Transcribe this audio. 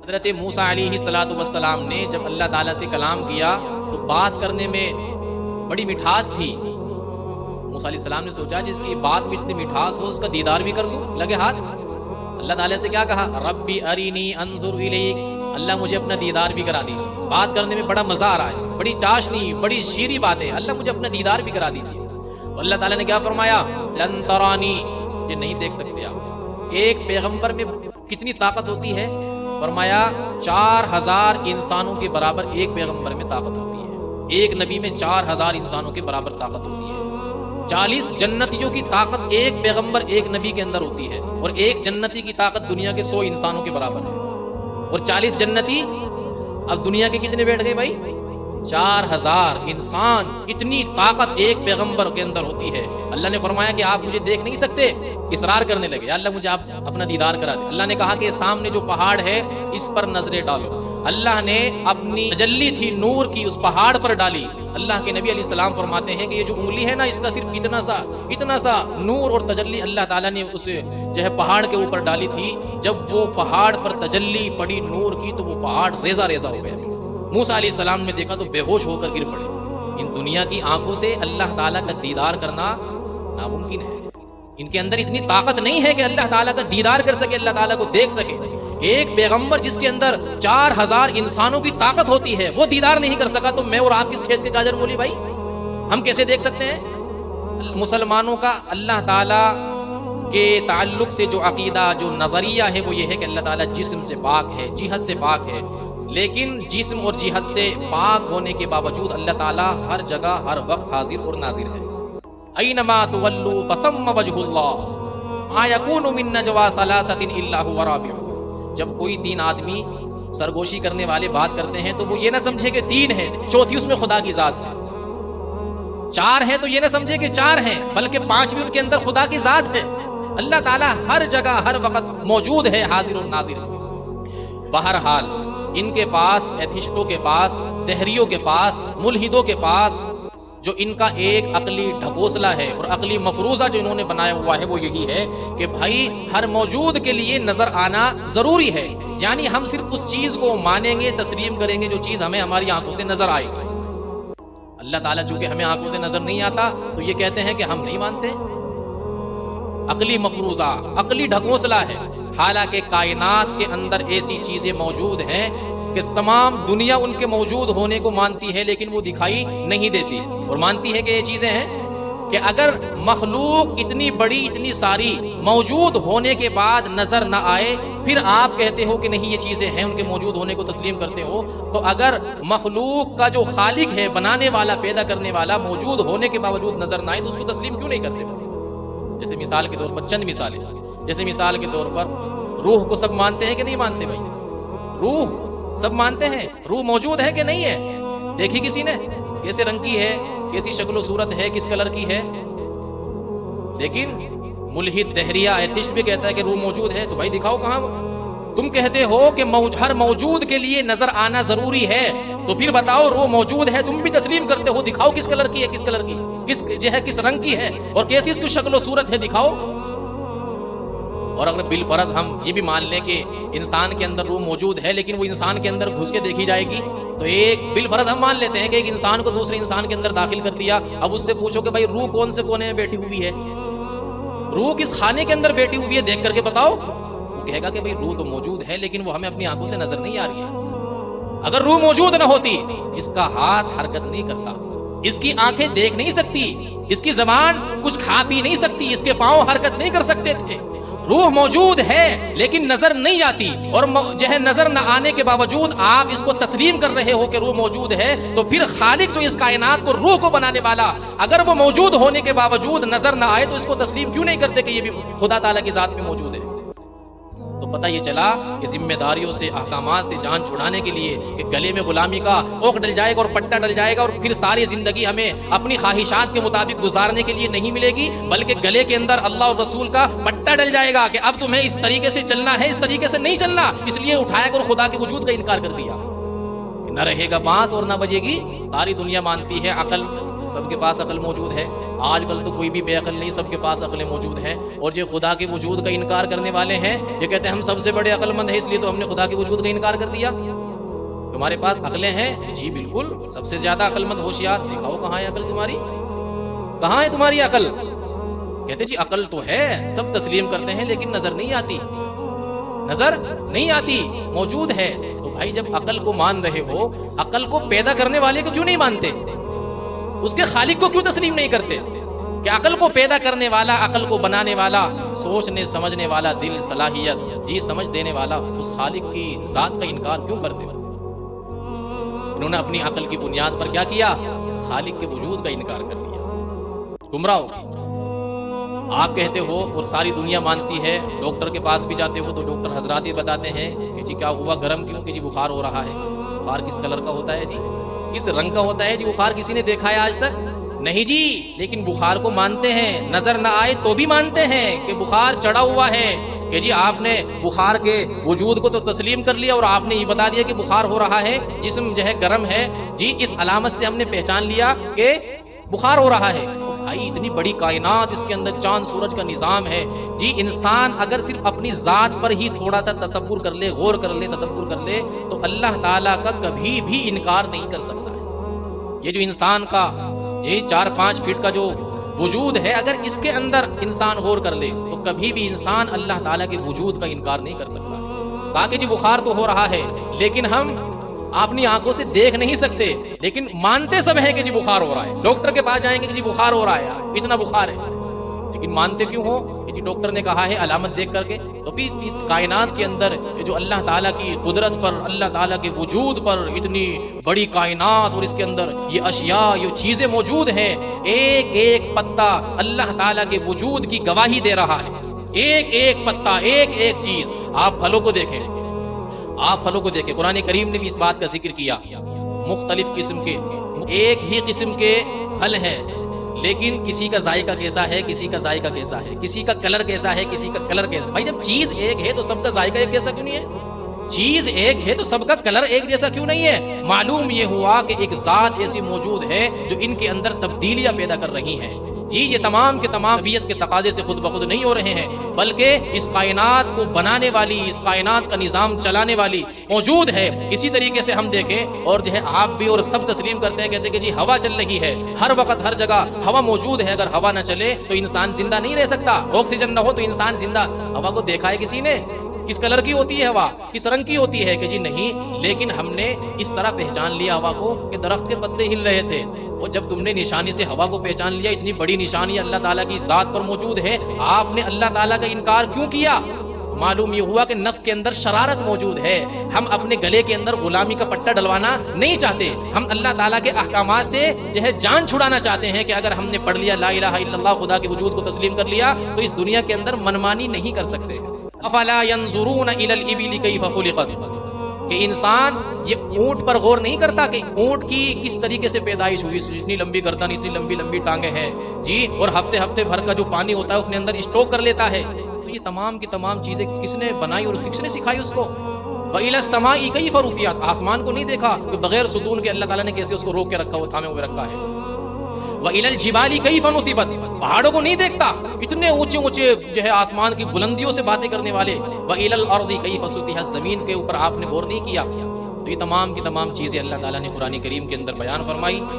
हज़रत मूसा अलैहिस्सलातु वस्सलाम ने जब अल्लाह ताला से कलाम किया तो बात करने में बड़ी मिठास थी। मूसा अलैहिस्सलाम ने सोचा जिसकी बात में इतनी मिठास हो उसका दीदार भी कर दूं, लगे हाथ। अल्लाह ताला से क्या कहा, रब्बी अरीनी अंजुर इलैक, अल्लाह मुझे अपना दीदार भी करा दीजिए। बात करने में बड़ा मजा आ रहा है, बड़ी चाशनी, बड़ी शीरी बात है, अल्लाह मुझे अपना दीदार भी करा दीजिए। अल्लाह ताला ने क्या फरमाया, लन तरानी, ये नहीं देख सकते आप। एक पैगंबर में कितनी ताकत होती है, फरमाया 4000 इंसानों के बराबर एक पैगंबर में ताकत होती है। एक नबी में 4000 इंसानों के बराबर ताकत होती है। 40 जन्नतियों की ताकत एक पैगंबर एक नबी के अंदर होती है, और एक जन्नती की ताकत दुनिया के 100 इंसानों के बराबर है। और 40 जन्नती, अब दुनिया के कितने बैठ गए भाई, 4000 इंसान। इतनी ताकत एक पैगंबर के अंदर होती है। अल्लाह ने फरमाया कि आप मुझे देख नहीं सकते, इसरार करने लगे, अल्लाह मुझे आप अपना दीदार करा दे। अल्लाह ने कहा कि सामने जो पहाड़ है इस पर नजरें डालो। अल्लाह ने अपनी तजल्ली थी नूर की उस पहाड़ पर डाली। अल्लाह के नबी अलैहि सलाम फरमाते हैं कि ये जो उंगली है ना, इसका सिर्फ इतना सा नूर और तजल्ली अल्लाह ताला ने उस जो है पहाड़ के ऊपर डाली थी। जब वो पहाड़ पर तजल्ली पड़ी नूर की तो वो पहाड़ रेजा रेजा हो गया। मूसा अलैहि सलाम ने देखा तो बेहोश होकर गिर पड़े। इन दुनिया की आंखों से अल्लाह ताला का दीदार करना नामुमकिन है। इनके अंदर इतनी ताकत नहीं है कि अल्लाह ताला का दीदार कर सके, अल्लाह ताला को देख सके। एक पैगंबर जिसके अंदर 4000 इंसानों की ताकत होती है, वो दीदार नहीं कर सका, तो मैं और आप किस खेत के गाजर मूली भाई, हम कैसे देख सकते हैं? मुसलमानों का अल्लाह ताला के ताल्लुक से जो अकीदा, जो नजरिया है, वो ये है कि अल्लाह ताला जिस्म से पाक है, जिहद से पाक है। लेकिन जिस्म और जिहद से पाक होने के बावजूद अल्लाह ताला हर जगह हर वक्त हाजिर और नाजिर है। ऐनमा तुवल्लू फसम्मा वजहुल्लाह मा यकूनु मिन नजवा सलासतिन इल्ला हुवा राबिउहुम। जब कोई 3 आदमी सरगोशी करने वाले बात करते हैं तो वो ये ना समझे कि 3 है, चौथी उसमें खुदा की जात है। 4 है तो ये ना समझे कि 4 है, बल्कि 5 भी उनके अंदर खुदा की जात है। अल्लाह ताला हर जगह हर वक्त मौजूद है, हाजिर और नाजिर। बहरहाल इनके पास, एथिस्टों के पास, दहरियों के पास, मुल्हिदों के पास जो इनका एक अकली ढकोसला है और अकली मफरूजा जो इन्होंने बनाया हुआ है वो यही है कि भाई हर मौजूद के लिए नजर आना जरूरी है। यानी हम सिर्फ उस चीज को मानेंगे, तस्लीम करेंगे जो चीज हमें हमारी आंखों से नजर आए। अल्लाह ताला चूंकि हमें आंखों से नजर नहीं आता तो ये कहते हैं कि हम नहीं मानते। अकली मफरूजा, अकली ढकोसला है। हालांकि कायनात के अंदर ऐसी चीजें मौजूद हैं कि तमाम दुनिया उनके मौजूद होने को मानती है, लेकिन वो दिखाई नहीं देती और मानती है कि ये चीजें हैं कि अगर मखलूक इतनी बड़ी, इतनी सारी मौजूद होने के बाद नजर ना आए, फिर आप कहते हो कि नहीं ये चीजें हैं, उनके मौजूद होने को तस्लीम करते हो। तो अगर मखलूक का जो खालिक है, बनाने वाला, पैदा करने वाला, मौजूद होने के बावजूद नजर ना आए तो उसको तस्लीम क्यों नहीं करते? जैसे मिसाल के तौर पर चंद मिसालें, जैसे मिसाल के तौर पर रूह को सब मानते हैं कि नहीं मानते भाई? रूह सब मानते हैं, रूह मौजूद है कि नहीं है? देखी किसी ने कैसे रंग की है, कैसी शक्ल सूरत है, किस कलर की है? लेकिन मुल्हिद, दहरिया, एथिस्ट भी कहता है कि रूह मौजूद है, तो भाई दिखाओ कहां? तुम कहते हो कि हर मौजूद के लिए नजर आना जरूरी है, तो फिर बताओ रूह मौजूद है, तुम भी तस्लीम करते हो, दिखाओ किस कलर की है, किस कलर की, किस रंग की है और कैसी इसकी शक्ल सूरत है, दिखाओ। और अगर बिलफर्ज हम ये भी मान लें कि इंसान के अंदर रूह मौजूद है, लेकिन वो इंसान के अंदर घुस के देखी जाएगी, तो एक बिलफर्ज हम मान लेते हैं कि एक इंसान को दूसरे इंसान के अंदर दाखिल कर दिया। अब उससे पूछो कि भाई रूह कौन से कोने में बैठी हुई है, रूह किस खाने के अंदर बैठी हुई है, देख करके बताओ। वो कहेगा कि भाई रूह तो मौजूद है, लेकिन वो हमें अपनी आंखों से नजर नहीं आ रही है। अगर रूह मौजूद ना होती, इसका हाथ हरकत नहीं करता, इसकी आंखें देख नहीं सकती, इसकी जबान कुछ खा पी नहीं सकती, इसके पांव हरकत नहीं कर सकते थे। रूह मौजूद है लेकिन नजर नहीं आती, और जो है नजर न आने के बावजूद आप इसको तस्लीम कर रहे हो कि रूह मौजूद है, तो फिर खालिक जो इस कायनात को, रूह को बनाने वाला, अगर वो मौजूद होने के बावजूद नजर न आए तो इसको तस्लीम क्यों नहीं करते कि ये भी खुदा ताला की जात में मौजूद है? तो पता ये चला कि जिम्मेदारियों से, अहकामात से जान छुड़ाने के लिए कि गले में गुलामी का ओक डल जाएगा और पट्टा डल जाएगा, और फिर सारी जिंदगी हमें अपनी ख्वाहिशात के मुताबिक गुजारने के लिए नहीं मिलेगी, बल्कि गले के अंदर अल्लाह और रसूल का पट्टा डल जाएगा कि अब तुम्हें इस तरीके से चलना है, इस तरीके से नहीं चलना, इसलिए उठाया कर खुदा के वजूद का इनकार कर दिया। न रहेगा बांस और न बजेगी। सारी दुनिया मानती है अकल, सबके पास अकल मौजूद है। आजकल तो कोई भी बेअकल नहीं, सबके पास अकलें मौजूद हैं। और जो खुदा के वजूद का इनकार करने वाले हैं, ये कहते हैं हम सबसे बड़े अकलमंद हैं, इसलिए तो हमने खुदा के वजूद का इनकार कर दिया। तुम्हारे पास अकलें हैं? जी बिल्कुल, सबसे ज्यादा अकलमंद होशियार। दिखाओ कहाँ है अकल तुम्हारी, कहाँ है तुम्हारी अकल? कहते जी अकल तो है, सब तस्लीम करते हैं, लेकिन नजर नहीं आती, नजर नहीं आती, मौजूद है। तो भाई जब अकल को मान रहे हो, अकल को पैदा करने वाले को क्यों नहीं मानते? उसके खालिक को क्यों तस्लीम नहीं करते? कि अकल को पैदा करने वाला, अकल को बनाने वाला, सोचने समझने वाला, दिल, सलाहियत, जी समझ देने वाला, उस खालिक की जात का इनकार क्यों करते? इन्होंने अपनी अकल की बुनियाद पर क्या किया? खालिक के वजूद का इनकार कर दिया। गुमराह हो। आप कहते हो और सारी दुनिया मानती है, डॉक्टर के पास भी जाते हो तो डॉक्टर हजरात ये बताते हैं कि जी क्या हुआ, गर्म क्यों? कि जी बुखार हो रहा है। बुखार किस कलर का होता है जी, किस रंग का होता है जी? बुखार किसी ने देखा है आज तक? नहीं जी। लेकिन बुखार को मानते हैं, नजर ना आए तो भी मानते हैं कि बुखार चढ़ा हुआ है। कि जी आपने बुखार के वजूद को तो तस्लीम कर लिया और आपने ये बता दिया कि बुखार हो रहा है, जिस्म जो है गर्म है जी, इस अलामत से हमने पहचान लिया कि बुखार हो रहा है। भाई इतनी बड़ी कायनात, इसके अंदर चांद सूरज का निजाम है जी। इंसान अगर सिर्फ अपनी जात पर ही थोड़ा सा तसव्वुर कर ले, गौर कर ले, तदब्बुर कर ले, तो अल्लाह ताला का कभी भी इनकार नहीं कर सकता है। ये जो इंसान का ये 4-5 फीट का जो वजूद है, अगर इसके अंदर इंसान गौर कर ले तो कभी भी इंसान अल्लाह ताला के वजूद का इनकार नहीं कर सकता। बाकी जी बुखार तो हो रहा है, लेकिन हम अपनी आंखों से देख नहीं सकते, लेकिन मानते सब है कि जी बुखार हो रहा है। डॉक्टर के पास जाएंगे कि जी बुखार हो रहा है, यार इतना बुखार है, लेकिन मानते क्यों हो? कि जी डॉक्टर ने कहा है अलामत देख करके। तो भी कायनात के अंदर जो अल्लाह ताला की कुदरत पर, अल्लाह ताला के वजूद पर, इतनी बड़ी कायनात और इसके अंदर ये अशिया, ये चीजें मौजूद हैं, एक एक पत्ता अल्लाह ताला के वजूद की गवाही दे रहा है। एक एक पत्ता, एक एक चीज। आप फलों को देखें, आप फलों को देखें, कुरान करीम ने भी इस बात का जिक्र किया। मुख्तलिफ किस्म के, एक ही किस्म के फल हैं, लेकिन किसी का जायका कैसा है, किसी का जायका कैसा है, किसी का कलर कैसा है, किसी का कलर कैसा। भाई जब चीज एक है तो सबका जायका एक जैसा क्यों नहीं है? चीज एक है तो सबका कलर एक जैसा क्यों नहीं है? मालूम ये हुआ कि एक जात ऐसी मौजूद है जो इनके अंदर तब्दीलियां पैदा कर रही है जी। ये तमाम के तमाम तबीयत के तकाजे से खुद ब खुद नहीं हो रहे हैं, बल्कि इस कायनात को बनाने वाली, इस कायनात का निजाम चलाने वाली मौजूद है। इसी तरीके से हम देखें और जो है आप भी और सब तस्लीम करते हैं, कहते हैं कि जी हवा चल रही है, हर वक्त हर जगह हवा मौजूद है। अगर हवा न चले तो इंसान जिंदा नहीं रह सकता, ऑक्सीजन न हो तो इंसान जिंदा। हवा को देखा है किसी ने? किस कलर की होती है हवा, किस रंग की होती है? कि जी नहीं, लेकिन हमने इस तरह पहचान लिया हवा को कि दरख्त के पत्ते हिल रहे थे। और जब तुमने निशानी से हवा को पहचान लिया, इतनी बड़ी निशानी अल्लाह ताला की जात पर मौजूद है, आपने अल्लाह ताला का इनकार क्यों किया? मालूम ये हुआ कि नफ्स के अंदर शरारत मौजूद है। हम अपने गले के अंदर गुलामी का पट्टा डलवाना नहीं चाहते। हम अल्लाह ताला के अहकामात से जो है जान छुड़ाना चाहते हैं कि अगर हमने पढ़ लिया ला इलाहा इल्लल्लाह, खुदा के वजूद को तस्लीम कर लिया, तो इस दुनिया के अंदर मनमानी नहीं कर सकते। अफला यंजुरून इलल इबिली कैफ खुलिकत, कि इंसान ये ऊंट पर गौर नहीं करता कि ऊंट की किस तरीके से पैदाइश हुई, इतनी लंबी गर्दन, इतनी लंबी लंबी टांगे हैं जी, और हफ्ते हफ्ते भर का जो पानी होता है अपने अंदर स्टोक कर लेता है। तो ये तमाम की तमाम चीजें किसने बनाई और किसने सिखाई उसको? वइला समाई कैफ रुफियत, आसमान को नहीं देखा कि बगैर सुतून के अल्लाह ताला ने कैसे उसको रोक के रखा हुआ, थामे हुए रखा है। वइलल जिबाली कैफ नुसिबत, पहाड़ों को नहीं देखता, इतने ऊंचे ऊंचे जो है आसमान की बुलंदियों से बातें करने वाले। वइलल अर्दी कैफ सुतिहत, जमीन के ऊपर आपने गौर नहीं किया। तो ये तमाम की तमाम चीजें अल्लाह ताला ने कुरान करीम के अंदर बयान फरमाई।